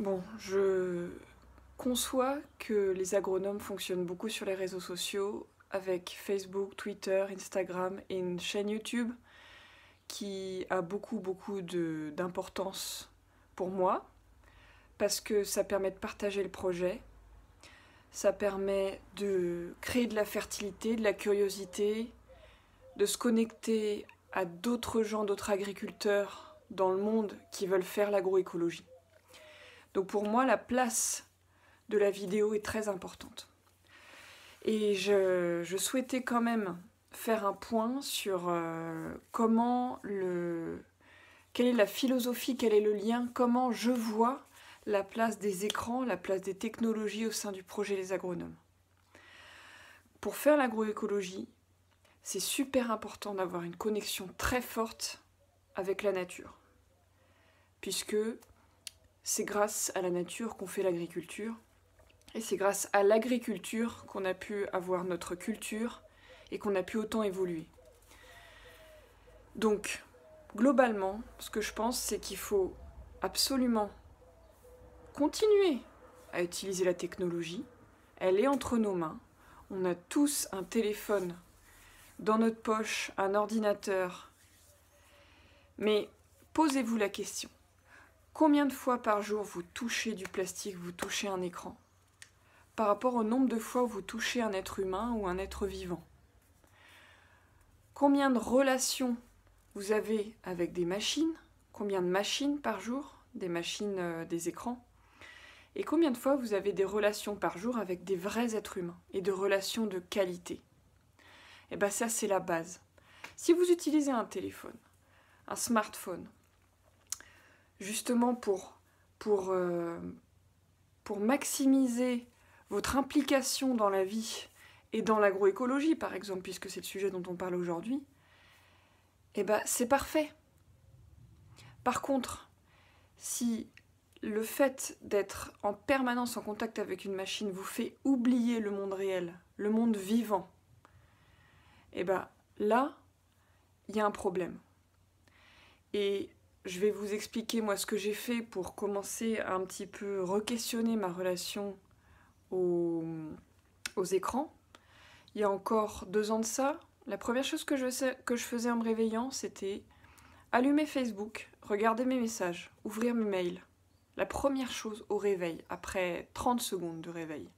Bon, je conçois que les agronomes fonctionnent beaucoup sur les réseaux sociaux avec Facebook, Twitter, Instagram et une chaîne YouTube qui a beaucoup d'importance pour moi parce que ça permet de partager le projet, ça permet de créer de la fertilité, de la curiosité, de se connecter à d'autres gens, d'autres agriculteurs dans le monde qui veulent faire l'agroécologie. Donc pour moi, la place de la vidéo est très importante. Et je souhaitais quand même faire un point sur quelle est la philosophie, quel est le lien, comment je vois la place des écrans, la place des technologies au sein du projet Les Agronomes. Pour faire l'agroécologie, c'est super important d'avoir une connexion très forte avec la nature, puisque c'est grâce à la nature qu'on fait l'agriculture, et c'est grâce à l'agriculture qu'on a pu avoir notre culture et qu'on a pu autant évoluer. Donc, globalement, ce que je pense, c'est qu'il faut absolument continuer à utiliser la technologie. Elle est entre nos mains. On a tous un téléphone dans notre poche, un ordinateur. Mais posez-vous la question. Combien de fois par jour vous touchez du plastique, vous touchez un écran, par rapport au nombre de fois où vous touchez un être humain ou un être vivant? Combien de relations vous avez avec des machines? Combien de machines par jour? Des machines, des écrans? Et combien de fois vous avez des relations par jour avec des vrais êtres humains et de relations de qualité? Et bien ça, c'est la base. Si vous utilisez un téléphone, un smartphone, justement pour maximiser votre implication dans la vie et dans l'agroécologie, par exemple, puisque c'est le sujet dont on parle aujourd'hui, eh ben c'est parfait. Par contre, si le fait d'être en permanence en contact avec une machine vous fait oublier le monde réel, le monde vivant, eh ben là, il y a un problème. Et je vais vous expliquer moi ce que j'ai fait pour commencer à un petit peu re-questionner ma relation aux écrans. Il y a encore 2 ans de ça, la première chose que je faisais en me réveillant, c'était allumer Facebook, regarder mes messages, ouvrir mes mails. La première chose au réveil, après 30 secondes de réveil.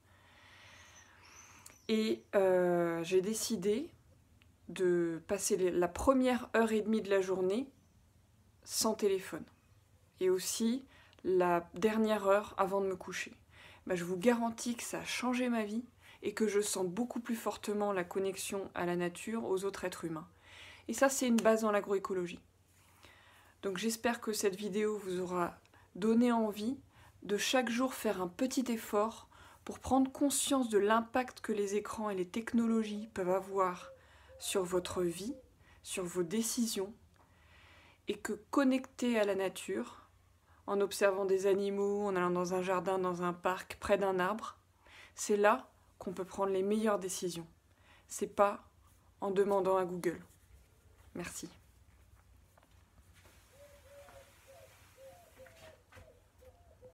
Et j'ai décidé de passer la première heure et demie de la journée sans téléphone. Et aussi la dernière heure avant de me coucher. Ben, je vous garantis que ça a changé ma vie et que je sens beaucoup plus fortement la connexion à la nature, aux autres êtres humains. Et ça, c'est une base dans l'agroécologie. Donc j'espère que cette vidéo vous aura donné envie de chaque jour faire un petit effort pour prendre conscience de l'impact que les écrans et les technologies peuvent avoir sur votre vie, sur vos décisions, et que connecter à la nature, en observant des animaux, en allant dans un jardin, dans un parc, près d'un arbre, c'est là qu'on peut prendre les meilleures décisions. C'est pas en demandant à Google. Merci.